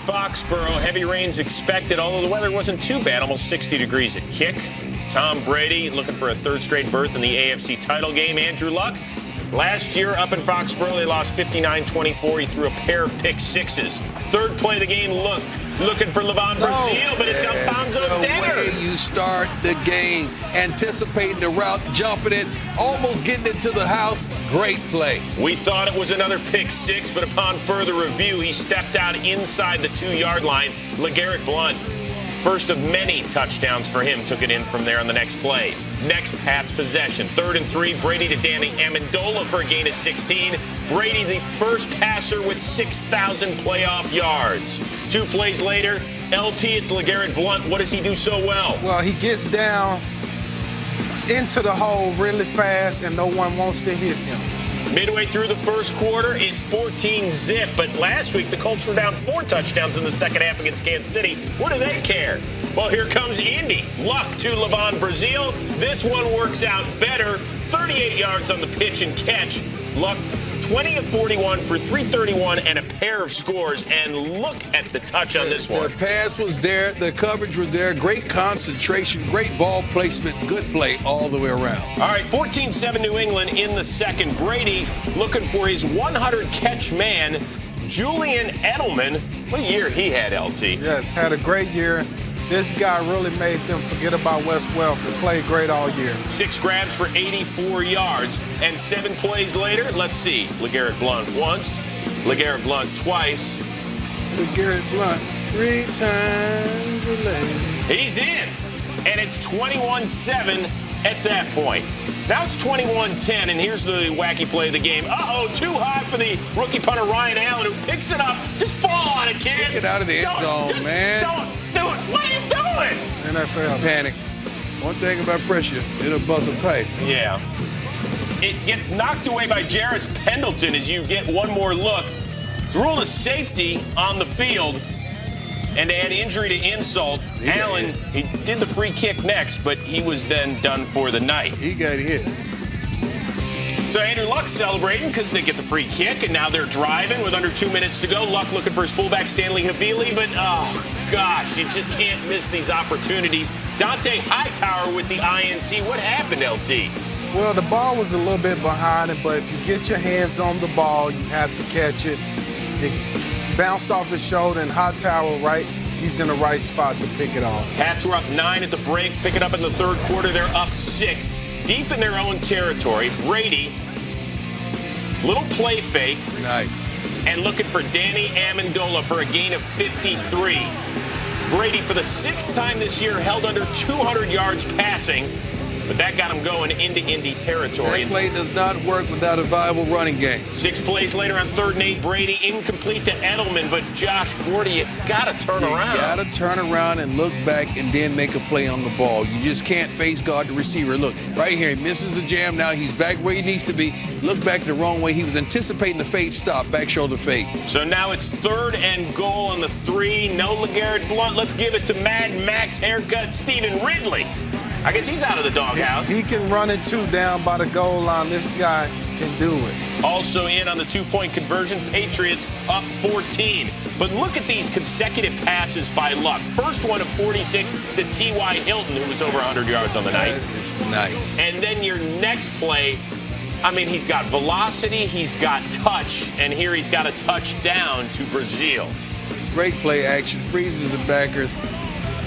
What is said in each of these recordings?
Foxborough. Heavy rains expected, although the weather wasn't too bad. Almost 60 degrees at kick. Tom Brady looking for a third straight berth in the AFC title game. Andrew Luck. Last year up in Foxborough, they lost 59-24. He threw a pair of pick sixes. Third play of the game, looking for Levon Brazil, but it's Alfonso Denner. That's the way you start the game, anticipating the route, jumping it, almost getting it to the house. Great play. We thought it was another pick six, but upon further review, he stepped out inside the 2-yard line. LeGarrette Blount, first of many touchdowns for him, took it in from there on the next play. Next, Pats possession. 3rd and 3, Brady to Danny Amendola for a gain of 16. Brady, the first passer with 6,000 playoff yards. 2 plays later, LT, it's LeGarrette Blount. What does he do so well? Well, he gets down into the hole really fast, and no one wants to hit him. Midway through the first quarter, it's 14-zip. But last week, the Colts were down 4 touchdowns in the second half against Kansas City. What do they care? Well, here comes Indy. Luck to Levon Brazil. This one works out better. 38 yards on the pitch and catch. Luck 20 of 41 for 331 and a pair of scores. And look at the touch on this one. The pass was there. The coverage was there. Great concentration. Great ball placement. Good play all the way around. All right, 14-7 New England in the second. Brady looking for his 100-catch man, Julian Edelman. What a year he had, LT. Yes, had a great year. This guy really made them forget about Wes Welker. Played great all year. 6 grabs for 84 yards. And 7 plays later, let's see. LeGarrette Blount once. LeGarrette Blount twice. LeGarrette Blount 3 times a lane. He's in. And it's 21-7 at that point. Now it's 21-10, and here's the wacky play of the game. Uh-oh, too high for the rookie punter Ryan Allen, who picks it up. Just fall on it, kid. Get out of the end zone, man. Don't do it. What are you doing? NFL. Panic. One thing about pressure, it'll bust a pipe. Yeah. It gets knocked away by Jarris Pendleton as you get one more look. It's ruled a safety on the field. And to add injury to insult, Allen, he did the free kick next, but he was then done for the night. He got hit. So Andrew Luck's celebrating because they get the free kick, and now they're driving with under 2 minutes to go. Luck looking for his fullback, Stanley Havili, but, oh, gosh, you just can't miss these opportunities. Dante Hightower with the INT. What happened, LT? Well, the ball was a little bit behind it, but if you get your hands on the ball, you have to catch it. It bounced off his shoulder, and Hightower, right, he's in the right spot to pick it off. Pats were up 9 at the break, pick it up in the third quarter. They're up 6. Deep in their own territory, Brady, little play fake. Nice. And looking for Danny Amendola for a gain of 53. Brady, for the 6th time this year, held under 200 yards passing, but that got him going into Indy territory. That play does not work without a viable running game. 6 plays later on 3rd and 8, Brady incomplete to Edelman, but Josh Gordy, you got to turn around. You got to turn around and look back and then make a play on the ball. You just can't face guard the receiver. Look, right here, he misses the jam. Now he's back where he needs to be. Look back the wrong way. He was anticipating the fade stop, back shoulder fade. So now it's 3rd and goal on the 3. No LeGarrette Blount. Let's give it to Mad Max haircut Stephen Ridley. I guess he's out of the doghouse. He can run it, too, down by the goal line. This guy can do it. Also in on the 2-point conversion, Patriots up 14. But look at these consecutive passes by Luck. First one of 46 to T.Y. Hilton, who was over 100 yards on the night. That is nice. And then your next play, I mean, he's got velocity, he's got touch, and here he's got a touchdown to Brazil. Great play action, freezes the backers,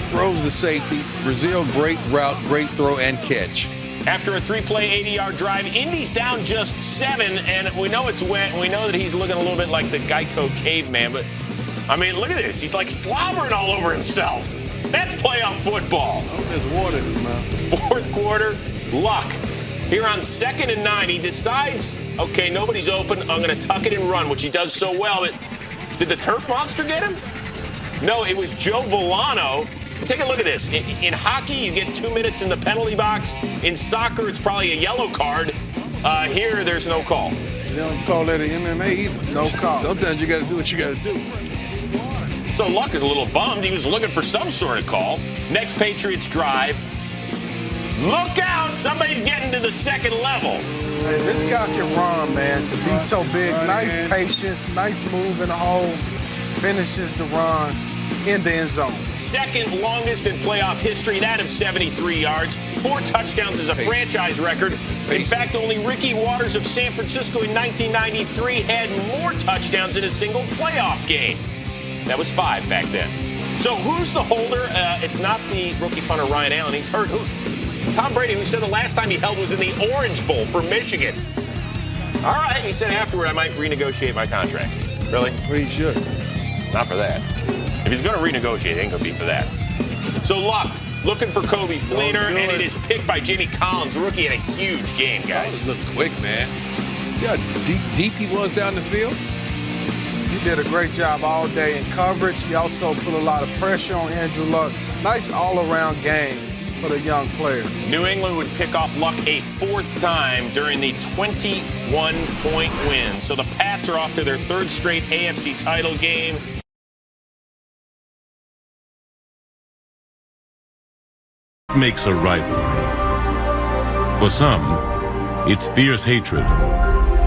throws the safety. Brazil, great route, great throw and catch. After a 3-play, 80-yard drive, Indy's down just 7, and we know it's wet, and we know that he's looking a little bit like the Geico caveman, but, I mean, look at this. He's like slobbering all over himself. That's playoff football. Oh, there's water in his mouth. Fourth quarter, Luck. Here on 2nd and 9, he decides, okay, nobody's open. I'm going to tuck it and run, which he does so well. But did the turf monster get him? No, it was Joe Villano. Take a look at this. In hockey, you get 2 minutes in the penalty box. In soccer, it's probably a yellow card. Here, there's no call. They don't call that an MMA either. No call. Sometimes you got to do what you got to do. So Luck is a little bummed. He was looking for some sort of call. Next Patriots drive. Look out! Somebody's getting to the second level. Hey, this guy can run, man. To be so big, nice patience, nice move in the hole. finishes the run in the end zone. Second longest in playoff history, that of 73 yards. 4 touchdowns is a franchise record. In fact, only Ricky Waters of San Francisco in 1993 had more touchdowns in a single playoff game. That was 5 back then. So who's the holder? It's not the rookie punter Ryan Allen. He's hurt. Who? Tom Brady, who said the last time he held was in the Orange Bowl for Michigan. All right, he said afterward I might renegotiate my contract. Really? Well, he should. Not for that. If he's going to renegotiate, it ain't going to be for that. So Luck, looking for Kobe Fleener, and it is picked by Jimmy Collins. The rookie had a huge game, guys. He looked quick, man. See how deep he was down the field? He did a great job all day in coverage. He also put a lot of pressure on Andrew Luck. Nice all-around game for the young player. New England would pick off Luck a 4th time during the 21-point win. So the Pats are off to their 3rd straight AFC title game. Makes a rivalry. For some, it's fierce hatred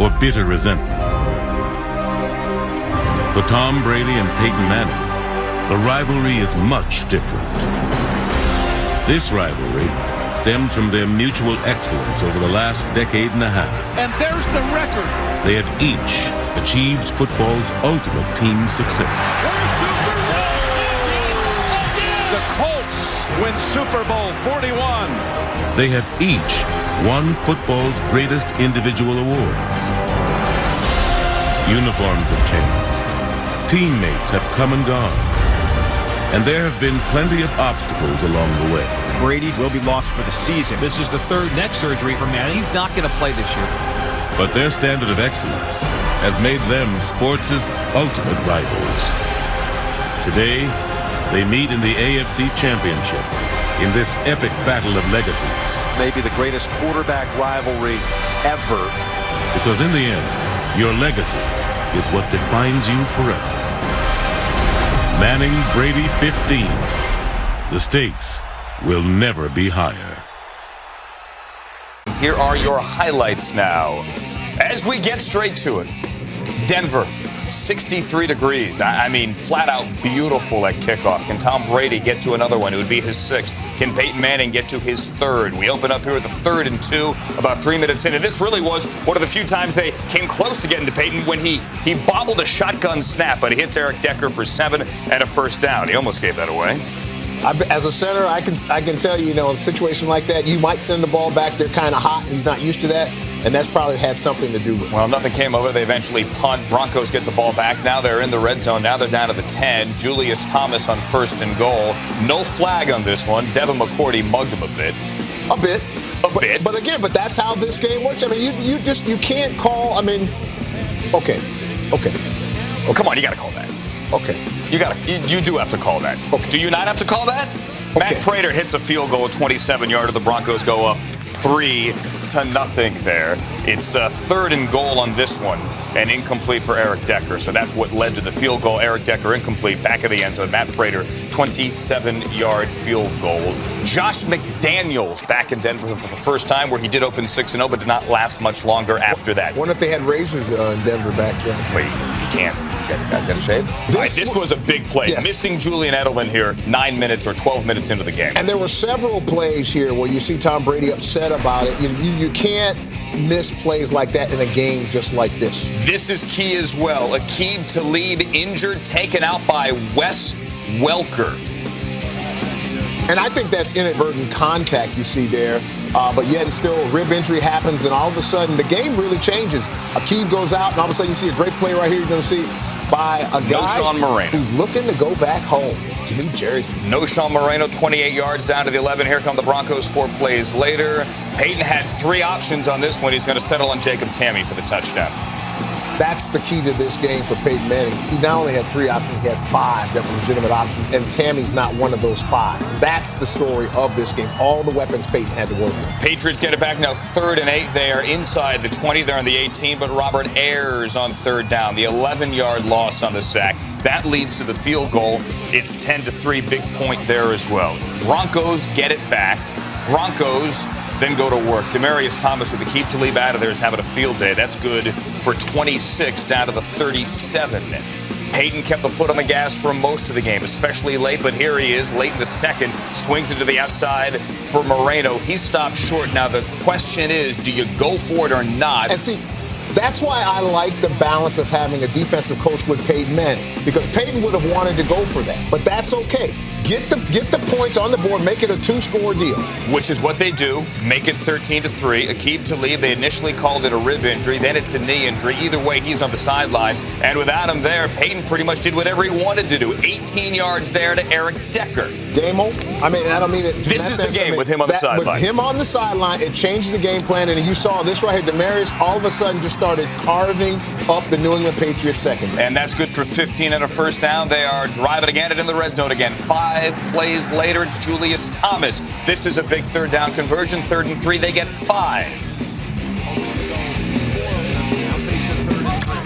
or bitter resentment. For Tom Brady and Peyton Manning, the rivalry is much different. This rivalry stems from their mutual excellence over the last decade and a half. And there's the record. They have each achieved football's ultimate team success. The Colts win Super Bowl 41. They have each won football's greatest individual awards. Uniforms have changed. Teammates have come and gone. And there have been plenty of obstacles along the way. Brady will be lost for the season. This is the 3rd neck surgery for Manning. He's not going to play this year. But their standard of excellence has made them sports' ultimate rivals. Today, they meet in the AFC Championship in this epic battle of legacies. Maybe the greatest quarterback rivalry ever. Because in the end, your legacy is what defines you forever. Manning Brady 15. The stakes will never be higher. Here are your highlights now. As we get straight to it, Denver, 63 degrees. I mean, flat out beautiful at kickoff. Can Tom Brady get to another one? It would be his 6th. Can Peyton Manning get to his 3rd? We open up here with the 3rd and 2, about 3 minutes in. And this really was one of the few times they came close to getting to Peyton when he bobbled a shotgun snap, but he hits Eric Decker for 7 and a 1st down. He almost gave that away. As a center, I can tell you, in a situation like that, you might send the ball back there kind of hot, and he's not used to that, and that's probably had something to do with it. Well, nothing came of it. They eventually punt. Broncos get the ball back. Now they're in the red zone. Now they're down to the 10. Julius Thomas on 1st and goal. No flag on this one. Devin McCourty mugged him a bit. A bit. But again, that's how this game works. I mean, you can't call. I mean, okay. Well, come on, you got to call that. Okay. You do have to call that. Okay. Do you not have to call that? Okay. Matt Prater hits a field goal, 27-yarder. The Broncos go up 3-0 there. It's 3rd and goal on this one, and incomplete for Eric Decker. So that's what led to the field goal. Eric Decker incomplete, back of the end zone. Matt Prater, 27-yard field goal. Josh McDaniels back in Denver for the first time, where he did open 6-0, but did not last much longer after that. Wonder if they had razors in Denver back then. Wait, you can't. You guys got to shave? This was a big play. Yes. Missing Julian Edelman here 9 minutes or 12 minutes into the game. And there were several plays here where you see Tom Brady upset about it. You can't miss plays like that in a game just like this. This is key as well. Aqib Talib injured, taken out by Wes Welker. And I think that's inadvertent contact you see there. But yet still a rib injury happens, and all of a sudden the game really changes. Aqib goes out, and all of a sudden you see a great play right here you're going to see by a guy who's looking to go back home to New Jersey. Sean Moreno, 28 yards down to the 11. Here come the Broncos 4 plays later. Peyton had 3 options on this one. He's going to settle on Jacob Tamme for the touchdown. That's the key to this game for Peyton Manning. He not only had 3 options, he had 5 that were legitimate options, and Tammy's not one of those 5. That's the story of this game. All the weapons Peyton had to work with. Patriots get it back now, 3rd and 8. They are inside the 20. They're on the 18, but Robert Ayers on 3rd down. The 11-yard loss on the sack. That leads to the field goal. It's 10-3, big point there as well. Broncos get it back. Broncos then go to work. Demaryius Thomas with Aqib Talib out of there is having a field day. That's good for 26 down to the 37. Peyton kept the foot on the gas for most of the game, especially late, but here he is, late in the second, swings into the outside for Moreno. He stopped short. Now, the question is, do you go for it or not? And see, that's why I like the balance of having a defensive coach with Peyton Manning, because Peyton would have wanted to go for that, but that's okay. Get the points on the board, make it a 2-score deal. Which is what they do. Make it 13-3. Aqib Talib, they initially called it a rib injury, then it's a knee injury. Either way, he's on the sideline. And without him there, Peyton pretty much did whatever he wanted to do. 18 yards there to Eric Decker. Game over. I mean, I don't mean it. This is the game with him on the sideline. With him on the sideline, it changes the game plan. And you saw this right here. Demaryius all of a sudden just started carving up the New England Patriots secondary. And that's good for 15 and a first down. They are driving again and in the red zone again. 5 plays later, it's Julius Thomas. This is a big third down conversion. 3rd and 3, they get 5.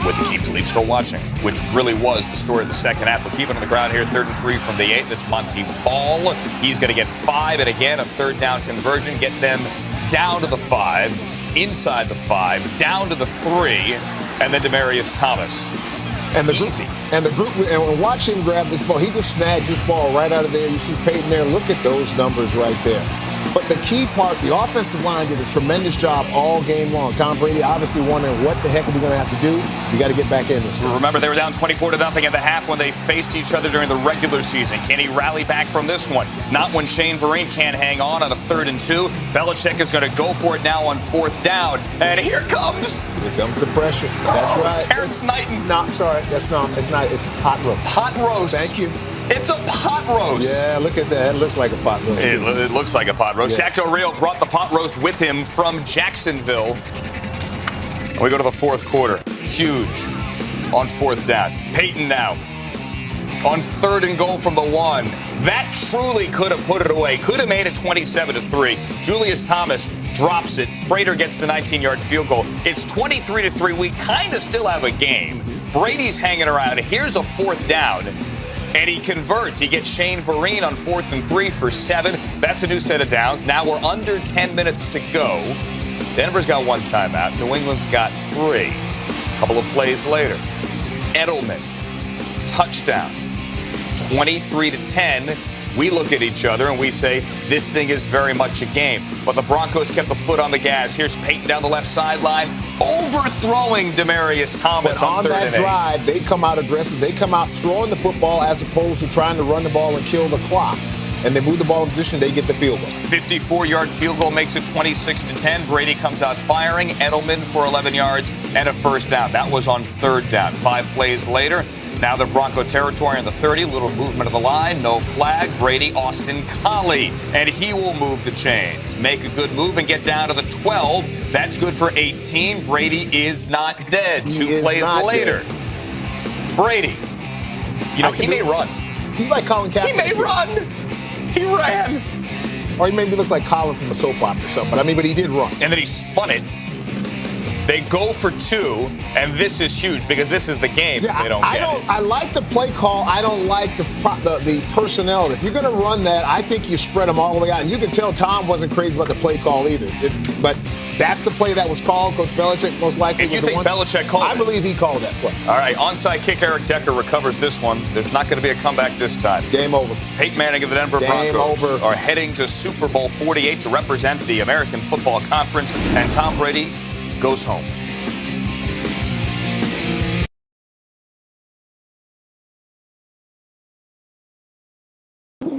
With Aqib Talib still watching, which really was the story of the second half. We'll keep it on the ground here. 3rd and 3 from the 8. That's Monty Ball. He's going to get 5. And again, a third down conversion. Get them down to the 5, inside the 5, down to the 3, and then Demaryius Thomas. And the group, and when watch him grab this ball, he just snags this ball right out of there. You see Peyton there. Look at those numbers right there. But the key part, the offensive line did a tremendous job all game long. Tom Brady obviously wondering what the heck are we going to have to do. You got to get back in this. Remember, they were down 24-0 at the half when they faced each other during the regular season. Can he rally back from this one? Not when Shane Vereen can't hang on a 3rd and 2. Belichick is going to go for it now on 4th down. And here comes the pressure. That's right. It's Terrence Knighton. No, I'm sorry. That's not. It's not. It's pot roast. Pot roast. Thank you. It's a pot roast. Yeah, look at that. It looks like a pot roast. It looks like a pot roast. Yes. Shaq Del Rio brought the pot roast with him from Jacksonville. And we go to the 4th quarter. Huge on 4th down. Peyton now on 3rd and goal from the 1. That truly could have put it away. Could have made it 27-3. Julius Thomas drops it. Prater gets the 19-yard field goal. It's 23-3. We kind of still have a game. Brady's hanging around. Here's a 4th down. And he converts. He gets Shane Vereen on 4th and 3 for 7. That's a new set of downs. Now we're under 10 minutes to go. Denver's got 1 timeout. New England's got 3. A couple of plays later. Edelman, touchdown. 23-10. We look at each other and we say, this thing is very much a game. But the Broncos kept the foot on the gas. Here's Peyton down the left sideline, overthrowing Demaryius Thomas on 3rd and 8. On that drive, they come out aggressive. They come out throwing the football as opposed to trying to run the ball and kill the clock. And they move the ball in position, they get the field goal. 54-yard field goal makes it 26-10. Brady comes out firing. Edelman for 11 yards and a first down. That was on 3rd down. 5 plays later. Now they're Bronco territory on the 30. Little movement of the line. No flag. Brady, Austin Collie. And he will move the chains. Make a good move and get down to the 12. That's good for 18. Brady is not dead. 2 plays later. Dead. Brady. You know, he may run. He's like Colin Kaepernick. He may run. He ran. Or he maybe looks like Colin from a soap opera or something. But he did run. And then he spun it. They go for 2, and this is huge because this is the game. Yeah, they don't get it. I like the play call. I don't like the personnel. If you're going to run that, I think you spread them all the way out. And you can tell Tom wasn't crazy about the play call either. But that's the play that was called. Coach Belichick most likely and was you think Belichick called it? I believe he called that play. All right, onside kick. Eric Decker recovers this one. There's not going to be a comeback this time. Game over. Peyton Manning of the Denver Broncos are heading to Super Bowl 48 to represent the American Football Conference, and Tom Brady goes home.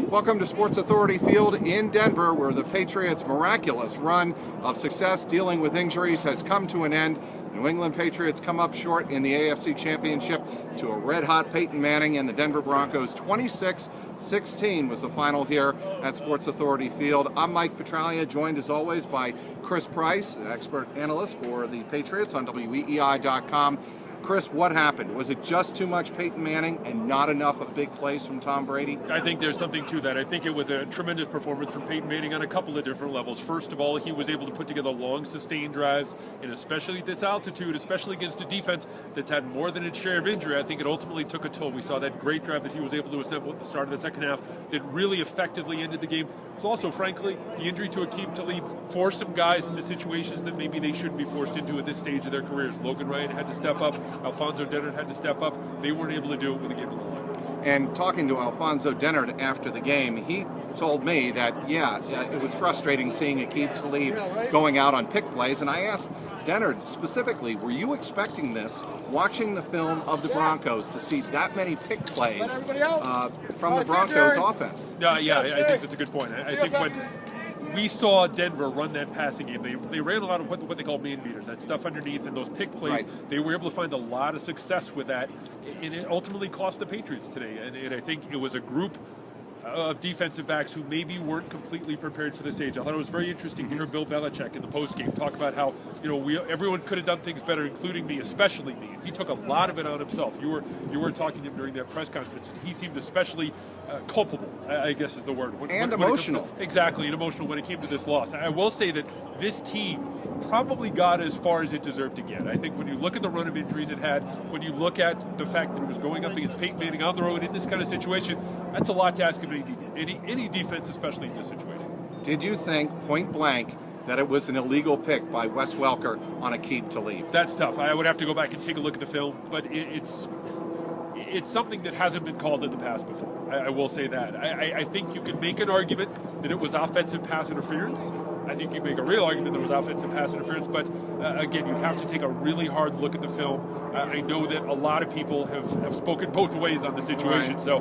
Welcome to Sports Authority Field in Denver, where the Patriots' miraculous run of success dealing with injuries has come to an end. New England Patriots come up short in the AFC Championship to a red-hot Peyton Manning and the Denver Broncos. 26-16 was the final here at Sports Authority Field. I'm Mike Petraglia, joined as always by Chris Price, expert analyst for the Patriots on WEEI.com. Chris, what happened? Was it just too much Peyton Manning and not enough of big plays from Tom Brady? I think there's something to that. I think it was a tremendous performance from Peyton Manning on a couple of different levels. First of all, he was able to put together long, sustained drives, and especially at this altitude, especially against a defense that's had more than its share of injury, I think it ultimately took a toll. We saw that great drive that he was able to assemble at the start of the second half that really effectively ended the game. It was also, frankly, the injury to Aqib Talib forced some guys into situations that maybe they shouldn't be forced into at this stage of their careers. Logan Ryan had to step up. Alfonso Dennard had to step up. They weren't able to do it with the game on the line. And talking to Alfonso Dennard after the game, he told me that, it was frustrating seeing Aqib Talib going out on pick plays. And I asked Dennard specifically, were you expecting this, watching the film of the Broncos, to see that many pick plays from the Broncos offense? I think that's a good point. I think when we saw Denver run that passing game, they ran a lot of what they call man beaters, that stuff underneath, and those pick plays. Right. They were able to find a lot of success with that, and it ultimately cost the Patriots today. And I think it was a group of defensive backs who maybe weren't completely prepared for the stage. I thought it was very interesting to hear Bill Belichick in the postgame talk about how everyone could have done things better, including me, especially me. He took a lot of it on himself. You were talking to him during that press conference. He seemed especially culpable, I guess is the word. When emotional. Exactly, and emotional when it came to this loss. I will say that this team probably got as far as it deserved to get. I think when you look at the run of injuries it had, when you look at the fact that it was going up against Peyton Manning on the road in this kind of situation, that's a lot to ask of any defense, especially in this situation. Did you think, point blank, that it was an illegal pick by Wes Welker on Aqib Talib? That's tough. I would have to go back and take a look at the film, but it's something that hasn't been called in the past before. I will say that. I think you can make an argument that it was offensive pass interference. I think you can make a real argument that it was offensive pass interference, but again, you'd have to take a really hard look at the film. I know that a lot of people have spoken both ways on the situation. Right. So,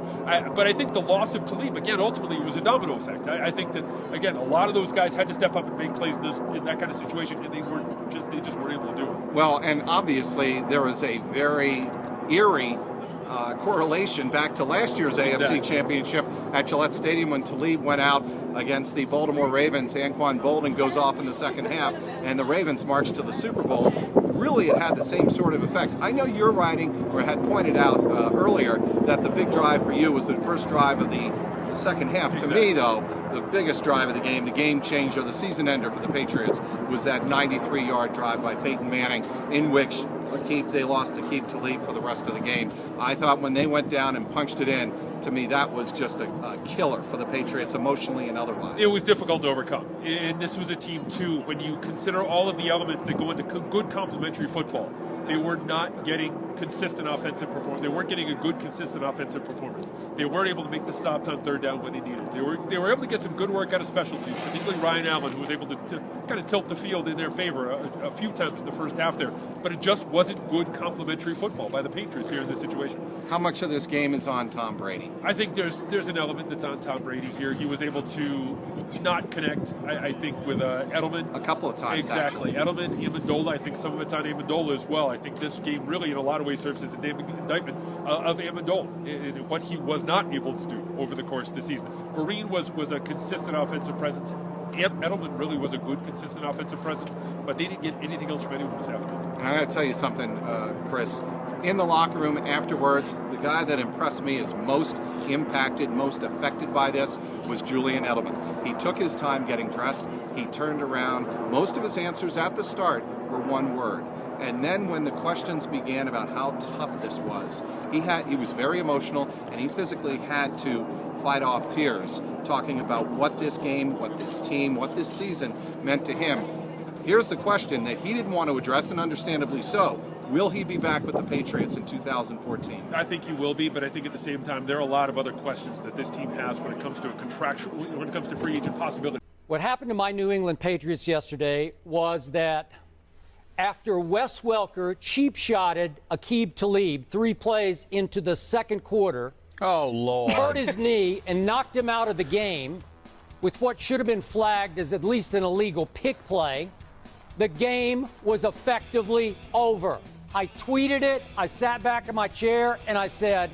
but I think the loss of Talib, again, ultimately was a domino effect. I think that, again, a lot of those guys had to step up and make plays in that kind of situation, and they just weren't able to do it. Well, and obviously there was a very eerie correlation back to last year's AFC Championship at Gillette Stadium when Talib went out against the Baltimore Ravens. Anquan Boldin goes off in the second half, and the Ravens marched to the Super Bowl. Really, it had the same sort of effect. I know you're writing, or had pointed out earlier, that the big drive for you was the first drive of the second half. Exactly. To me, though, the biggest drive of the game changer, the season ender for the Patriots, was that 93-yard drive by Peyton Manning, in which they lost to Aqib Talib for the rest of the game. I thought when they went down and punched it in, to me, that was just a killer for the Patriots, emotionally and otherwise. It was difficult to overcome. And this was a team, too, when you consider all of the elements that go into good complementary football. They were not getting consistent offensive performance. They weren't getting a good, consistent offensive performance. They weren't able to make the stops on third down when they needed. They were able to get some good work out of special teams, particularly Ryan Allen, who was able to kind of tilt the field in their favor a few times in the first half there. But it just wasn't good complementary football by the Patriots here in this situation. How much of this game is on Tom Brady? I think there's an element that's on Tom Brady here. He was able to not connect, I think, with Edelman. A couple of times, exactly. Actually. Edelman, Amendola, I think some of it's on Amendola as well. I think this game really, in a lot of ways, serves as an indictment of Amendola and what he was not able to do over the course of the season. Vereen was a consistent offensive presence. Edelman really was a good, consistent offensive presence, but they didn't get anything else from anyone this afternoon. And I got to tell you something, Chris. In the locker room afterwards, the guy that impressed me as most impacted, most affected by this was Julian Edelman. He took his time getting dressed. He turned around. Most of his answers at the start were one word. And then when the questions began about how tough this was, he was very emotional, and he physically had to fight off tears, talking about what this game, what this team, what this season meant to him. Here's the question that he didn't want to address, and understandably so. Will he be back with the Patriots in 2014? I think he will be, but I think at the same time there are a lot of other questions that this team has when it comes to when it comes to free agent possibility. What happened to my New England Patriots yesterday was that after Wes Welker cheap-shotted Aqib Talib 3 plays into the second quarter, oh Lord, hurt his knee and knocked him out of the game with what should have been flagged as at least an illegal pick play, the game was effectively over. I tweeted it, I sat back in my chair, and I said,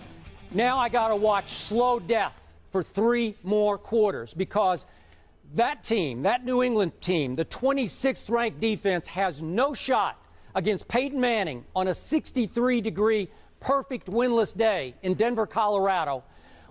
now I got to watch slow death for 3 more quarters, because that team, that New England team, the 26th ranked defense, has no shot against Peyton Manning on a 63-degree perfect winless day in Denver, Colorado,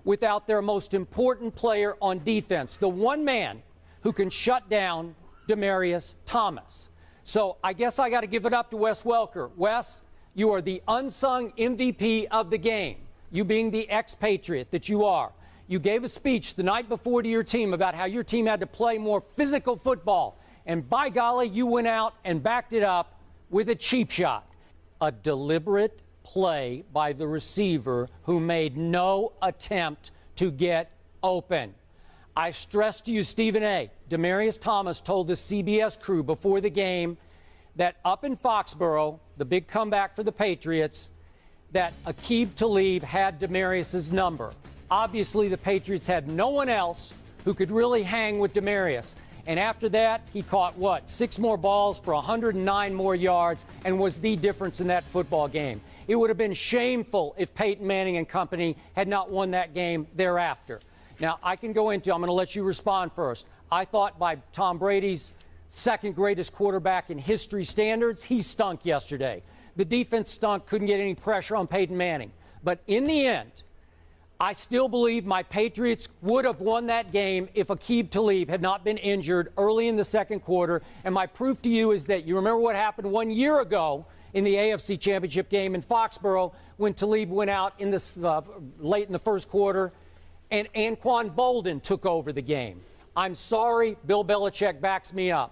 without their most important player on defense, the one man who can shut down Demaryius Thomas. So I guess I got to give it up to Wes Welker. Wes, you are the unsung MVP of the game, you being the expatriate that you are. You gave a speech the night before to your team about how your team had to play more physical football. And by golly, you went out and backed it up with a cheap shot. a deliberate play by the receiver who made no attempt to get open. I stress to you, Stephen A., Demaryius Thomas told the CBS crew before the game that up in Foxborough, the big comeback for the Patriots, that Aqib Talib had Demaryius's number. Obviously, the Patriots had no one else who could really hang with Demaryius. And after that, he caught, 6 more balls for 109 more yards and was the difference in that football game. It would have been shameful if Peyton Manning and company had not won that game thereafter. Now, I'm going to let you respond first. I thought by Tom Brady's second greatest quarterback in history standards, he stunk yesterday. The defense stunk, couldn't get any pressure on Peyton Manning. But in the end, I still believe my Patriots would have won that game if Aqib Talib had not been injured early in the second quarter. And my proof to you is that you remember what happened 1 year ago in the AFC Championship game in Foxborough when Talib went out in the late in the first quarter and Anquan Bolden took over the game. I'm sorry, Bill Belichick backs me up.